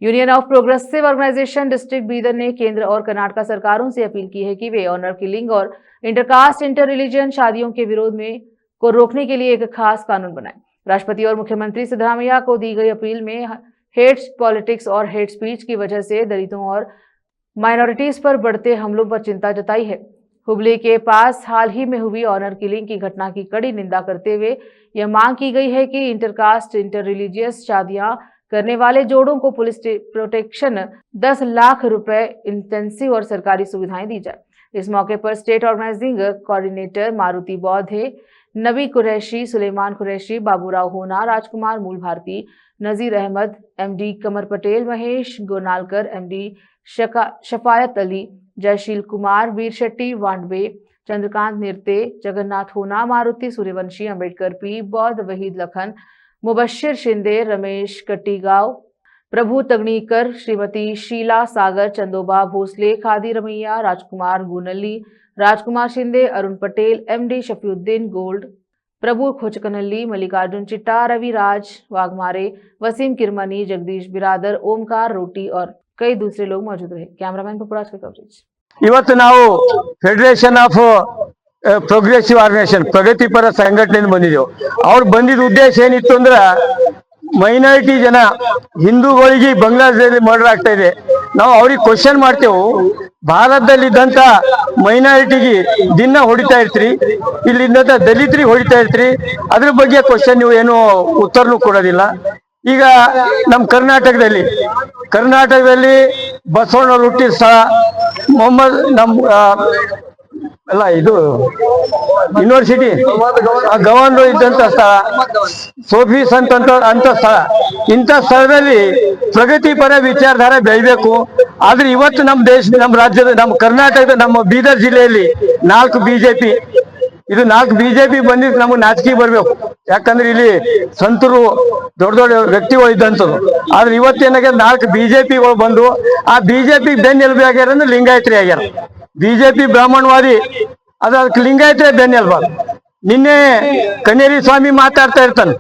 Union of progressive organisation district Bidar ने केंद्र और कर्नाटक सरकारों से अपील की है कि वे ऑनर किलिंग और इंटरकास्ट इंटर रिलीजियन शादियों के विरोध में को रोकने के लिए एक खास कानून बनाएं। राष्ट्रपति और मुख्यमंत्री सिद्धरामैया को दी गई अपील में हेट पॉलिटिक्स और हेट स्पीच की वजह से दलितों और माइनॉरिटीज पर बढ़ते हमलों पर चिंता जताई है। हुबली के पास हाल ही में हुई ऑनर किलिंग की घटना की कड़ी निंदा करते हुए यह मांग की गई है कि इंटरकास्ट इंटर रिलीजियस शादियां करने वाले जोड़ों को पुलिस प्रोटेक्शन 10 लाख रुपए इंटेंसिव और सरकारी सुविधाएं दी जाए। इस मौके पर स्टेट ऑर्गेनाइजिंग कोऑर्डिनेटर मारुति बौद्धे, नबी कुरैशी, सुलेमान कुरैशी, बाबूराव होना, राजकुमार मूल भारती, नजीर अहमद, एमडी कमर पटेल, महेश गोनालकर, एमडी शफायत अली, जयशील कुमार, वीर शेट्टी, वांडवे, चंद्रकांत निर्ते, जगन्नाथ होना, मारुति सूर्यवंशी, अंबेडकर पी, बौद्ध वहीद लखन, मुबशिर शिंदे, रमेश कट्टीगांव, प्रभु तगनीकर, श्रीमती शीला सागर, चंदोबा भोसले, खादी रमैया, राजकुमार गुनल्ली, राजकुमार शिंदे, अरुण पटेल, एमडी शफीउद्दीन गोल्ड, प्रभु खोचकनल्ली, मल्लिकार्जुन चिट्टा, रविराज वाघमारे, वसीम किरमनी, जगदीश बिरादर, ओमकार रोटी और कई दूसरे लोग मौजूद रहे। कैमरामैन पपुराज का कवरेज। ಇವತ್ತು ನಾವು ಫೆಡರೇಷನ್ ಆಫ್ ಪ್ರೋಗ್ರೆಸಿವ್ ಆರ್ಗನೈಸೇಷನ್ ಪ್ರಗತಿಪರ ಸಂಘಟನೆಯಿಂದ ಬಂದಿದ್ದೆವು। ಅವ್ರು ಬಂದಿದ್ದ ಉದ್ದೇಶ ಏನಿತ್ತು ಅಂದ್ರೆ ಮೈನಾರಿಟಿ ಜನ ಹಿಂದೂಗಳಿಗೆ ಬಾಂಗ್ಲಾದೇಶದಲ್ಲಿ ಮರ್ಡರ್ ಆಗ್ತಾ ಇದೆ, ನಾವು ಅವ್ರಿಗೆ ಕ್ವಶನ್ ಮಾಡ್ತೇವೆ, ಭಾರತದಲ್ಲಿದ್ದಂತ ಮೈನಾರಿಟಿಗೆ ದಿನ ಹೊಡಿತಾ ಇರ್ತೀರಿ, ಇಲ್ಲಿದ್ದಂತ ದಲಿತರಿಗೆ ಹೊಡಿತಾ ಇರ್ತೀರಿ, ಅದ್ರ ಬಗ್ಗೆ ಕ್ವಶನ್ ನೀವು ಏನು ಉತ್ತರನೂ ಕೊಡೋದಿಲ್ಲ। ಈಗ ನಮ್ಮ ಕರ್ನಾಟಕದಲ್ಲಿ ಬಸವಣ್ಣವರು ಹುಟ್ಟಿದ ಸ್ಥಳ, ಮೊಹಮ್ಮದ್ ಅಲ್ಲ ಇದು ಯೂನಿವರ್ಸಿಟಿ ಗವರ್ನರ್ ಇದ್ದಂತ ಸ್ಥಳ, ಸೋಫಿ ಸಂತ ಅಂತ ಸ್ಥಳ, ಇಂಥ ಸ್ಥಳದಲ್ಲಿ ಪ್ರಗತಿಪರ ವಿಚಾರಧಾರೆ ಬೆಳಿಬೇಕು। ಆದ್ರೆ ಇವತ್ತು ನಮ್ಮ ನಮ್ಮ ರಾಜ್ಯದ, ನಮ್ಮ ಕರ್ನಾಟಕದ, ನಮ್ಮ ಬೀದರ್ ಜಿಲ್ಲೆಯಲ್ಲಿ 4 ಬಿಜೆಪಿ, ಇದು 4 ಬಿಜೆಪಿ ಬಂದಿದ್ದು ನಮಗೆ ನಾಚಿಕೆ ಬರ್ಬೇಕು। ಯಾಕಂದ್ರೆ ಇಲ್ಲಿ ಸಂತರು ದೊಡ್ಡ ದೊಡ್ಡ ವ್ಯಕ್ತಿಗಳು ಇದ್ದಂಥದ್ದು, ಆದ್ರೆ ಇವತ್ತೇನಾಗ 4 ಬಿಜೆಪಿಗಳು ಬಂದು ಆ ಬಿಜೆಪಿ ಬೆನ್ನೆಲುಬು ಆಗ್ಯಾರ ಅಂದ್ರೆ ಲಿಂಗಾಯತ್ರಿ ಆಗ್ಯಾರ। ಬಿಜೆಪಿ ಬ್ರಾಹ್ಮಣವಾದಿ, ಅದಕ್ಕೆ ಲಿಂಗಾಯತ್ರಿ ಬೆನ್ನೆಲುಬು। ನಿನ್ನೆ ಕನ್ನೇರಿ ಸ್ವಾಮಿ ಮಾತಾಡ್ತಾ ಇರ್ತಾನೆ,